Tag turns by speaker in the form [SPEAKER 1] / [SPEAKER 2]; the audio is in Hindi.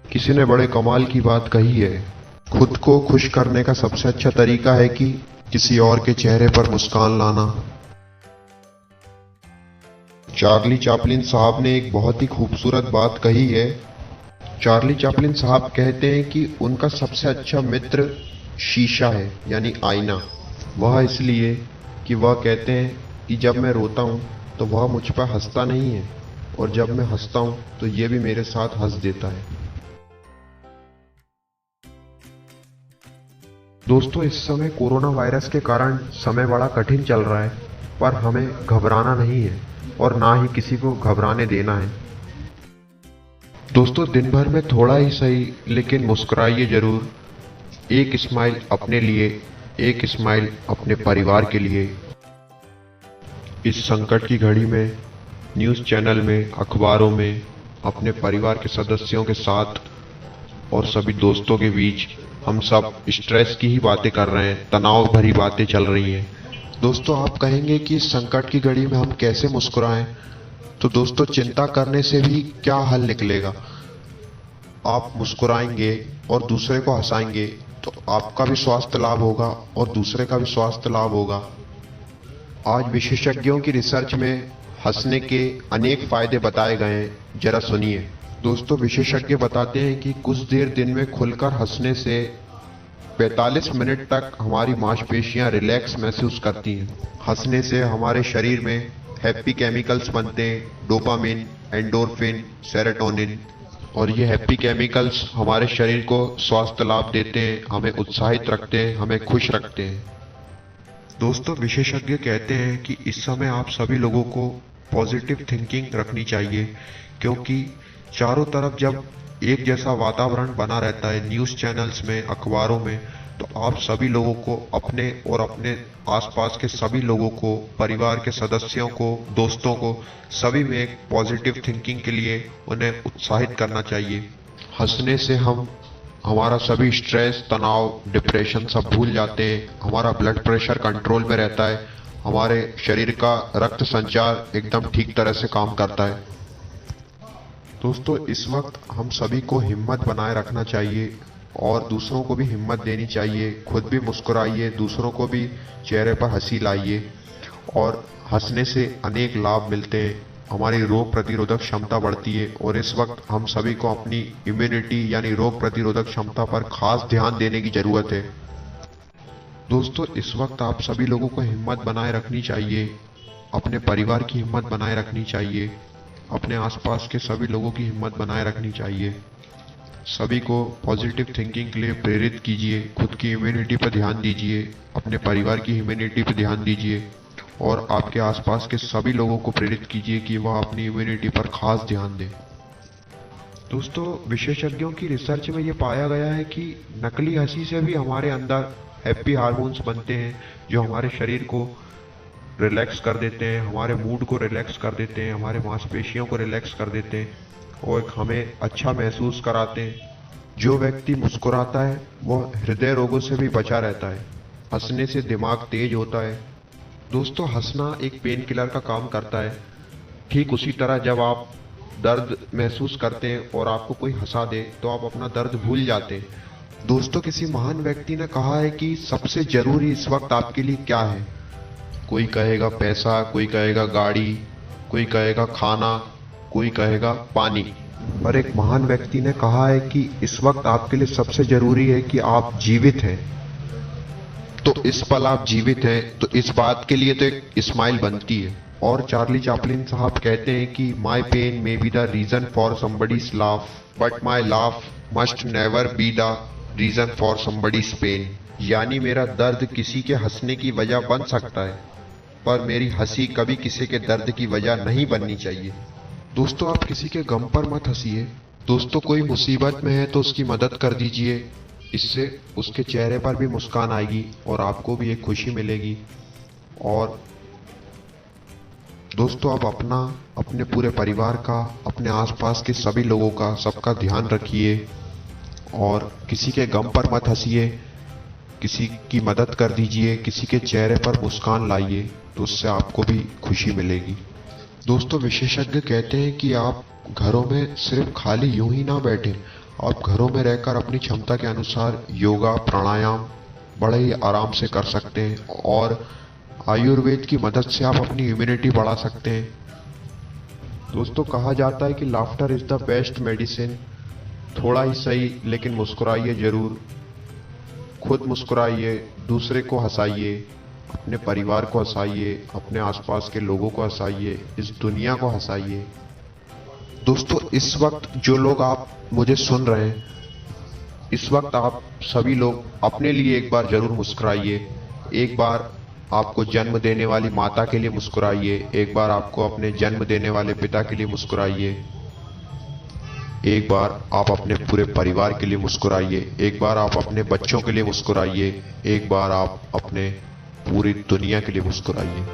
[SPEAKER 1] किसी ने बड़े कमाल की बात कही है, खुद को खुश करने का सबसे अच्छा तरीका है कि किसी और के चेहरे पर मुस्कान लाना। चार्ली चैपलिन साहब ने एक बहुत ही खूबसूरत बात कही है। चार्ली चैपलिन साहब कहते हैं कि उनका सबसे अच्छा मित्र शीशा है, यानी आईना। वह इसलिए कि वह कहते हैं कि जब मैं रोता हूँ तो वह मुझ पर हंसता नहीं है, और जब मैं हंसता हूँ तो ये भी मेरे साथ हंस देता है। दोस्तों, इस समय कोरोना वायरस के कारण समय बड़ा कठिन चल रहा है, पर हमें घबराना नहीं है और ना ही किसी को घबराने देना है। दोस्तों, दिन भर में थोड़ा ही सही लेकिन मुस्कुराइए जरूर। एक स्माइल अपने लिए, एक स्माइल अपने परिवार के लिए। इस संकट की घड़ी में न्यूज़ चैनल में, अखबारों में अपने परिवार के सदस्यों के साथ और सभी दोस्तों के बीच हम सब स्ट्रेस की ही बातें कर रहे हैं, तनाव भरी बातें चल रही हैं। दोस्तों, आप कहेंगे कि इस संकट की घड़ी में हम कैसे मुस्कुराएं? तो दोस्तों, चिंता करने से भी क्या हल निकलेगा? आप मुस्कुराएंगे और दूसरे को हंसाएंगे तो आपका भी स्वास्थ्य लाभ होगा और दूसरे का भी स्वास्थ्य लाभ होगा। आज विशेषज्ञों की रिसर्च में हंसने के अनेक फायदे बताए गए हैं, जरा सुनिए। दोस्तों, विशेषज्ञ बताते हैं कि कुछ देर दिन में खुलकर हंसने से 45 मिनट तक हमारी मांसपेशियां रिलैक्स महसूस करती हैं। हंसने से हमारे शरीर में हैप्पी केमिकल्स बनते हैं, डोपामिन, एंडोर्फिन, सेरोटोनिन, और ये हैप्पी केमिकल्स हमारे शरीर को स्वास्थ्य लाभ देते हैं, हमें उत्साहित रखते हैं, हमें खुश रखते हैं। दोस्तों, विशेषज्ञ कहते हैं कि इस समय आप सभी लोगों को पॉजिटिव थिंकिंग रखनी चाहिए, क्योंकि चारों तरफ जब एक जैसा वातावरण बना रहता है न्यूज़ चैनल्स में, अखबारों में, तो आप सभी लोगों को अपने और अपने आसपास के सभी लोगों को, परिवार के सदस्यों को, दोस्तों को, सभी में एक पॉजिटिव थिंकिंग के लिए उन्हें उत्साहित करना चाहिए। हंसने से हम हमारा सभी स्ट्रेस, तनाव, डिप्रेशन सब भूल जाते हैं, हमारा ब्लड प्रेशर कंट्रोल में रहता है, हमारे शरीर का रक्त संचार एकदम ठीक तरह से काम करता है। दोस्तों, इस वक्त हम सभी को हिम्मत बनाए रखना चाहिए और दूसरों को भी हिम्मत देनी चाहिए। खुद भी मुस्कुराइए, दूसरों को भी चेहरे पर हंसी लाइए, और हंसने से अनेक लाभ मिलते हैं। हमारी रोग प्रतिरोधक क्षमता बढ़ती है, और इस वक्त हम सभी को अपनी इम्यूनिटी यानी रोग प्रतिरोधक क्षमता पर खास ध्यान देने की जरूरत है। दोस्तों, इस वक्त आप सभी लोगों को हिम्मत बनाए रखनी चाहिए, अपने परिवार की हिम्मत बनाए रखनी चाहिए, अपने आसपास के सभी लोगों की हिम्मत बनाए रखनी चाहिए। सभी को पॉजिटिव थिंकिंग के लिए प्रेरित कीजिए, खुद की इम्यूनिटी पर ध्यान दीजिए, अपने परिवार की इम्यूनिटी पर ध्यान दीजिए, और आपके आसपास के सभी लोगों को प्रेरित कीजिए कि वह अपनी इम्यूनिटी पर खास ध्यान दें। दोस्तों, विशेषज्ञों की रिसर्च में ये पाया गया है कि नकली हंसी से भी हमारे अंदर हैप्पी हार्मोन्स बनते हैं, जो हमारे शरीर को रिलैक्स कर देते हैं, हमारे मूड को रिलैक्स कर देते हैं, हमारे मांसपेशियों को रिलैक्स कर देते हैं और हमें अच्छा महसूस कराते हैं। जो व्यक्ति मुस्कुराता है वह हृदय रोगों से भी बचा रहता है। हंसने से दिमाग तेज होता है। दोस्तों, हंसना एक पेन किलर का काम करता है। ठीक उसी तरह जब आप दर्द महसूस करते हैं और आपको कोई हंसा दे तो आप अपना दर्द भूल जाते हैं। दोस्तों, किसी महान व्यक्ति ने कहा है कि सबसे जरूरी इस वक्त आपके लिए क्या है। कोई कहेगा पैसा, कोई कहेगा गाड़ी, कोई कहेगा खाना, कोई कहेगा पानी, पर एक महान व्यक्ति ने कहा है कि इस वक्त आपके लिए सबसे जरूरी है कि आप जीवित हैं। तो इस पल आप जीवित हैं तो इस बात के लिए तो एक स्माइल बनती है। और चार्ली चैपलिन साहब कहते हैं कि my pain may be the reason for somebody's laugh, but my laugh must never be the reason for somebody's pain. यानी मेरा दर्द किसी के हंसने की वजह बन सकता है, पर मेरी हंसी कभी किसी के दर्द की वजह नहीं बननी चाहिए। दोस्तों, आप किसी के गम पर मत हंसिए। दोस्तों, कोई मुसीबत में है तो उसकी मदद कर दीजिए, इससे उसके चेहरे पर भी मुस्कान आएगी और आपको भी एक खुशी मिलेगी। और दोस्तों, आप अपना, अपने पूरे परिवार का, अपने आसपास के सभी लोगों का, सबका ध्यान रखिए। और किसी के गम पर मत हंसिए, किसी की मदद कर दीजिए, किसी के चेहरे पर मुस्कान लाइए, तो उससे आपको भी खुशी मिलेगी। दोस्तों, विशेषज्ञ कहते हैं कि आप घरों में सिर्फ खाली यूं ही ना बैठें, आप घरों में रहकर अपनी क्षमता के अनुसार योगा प्राणायाम बड़े ही आराम से कर सकते हैं और आयुर्वेद की मदद से आप अपनी इम्यूनिटी बढ़ा सकते हैं। दोस्तों, कहा जाता है कि laughter is the best medicine. थोड़ा ही सही लेकिन मुस्कुराइए जरूर। खुद मुस्कुराइए, दूसरे को हंसाइए, अपने परिवार को हंसाइए, अपने आसपास के लोगों को हंसाइए, इस दुनिया को हंसाइए। दोस्तों, इस वक्त जो लोग आप मुझे सुन रहे हैं, इस वक्त आप सभी लोग अपने लिए एक बार जरूर मुस्कुराइए। एक बार आपको जन्म देने वाली माता के लिए मुस्कुराइए, एक बार आपको अपने जन्म देने वाले पिता के लिए मुस्कुराइए, एक बार आप अपने पूरे परिवार के लिए मुस्कुराइए, एक बार आप अपने बच्चों के लिए मुस्कुराइए, एक बार आप अपने पूरी दुनिया के लिए मुस्कुराइए।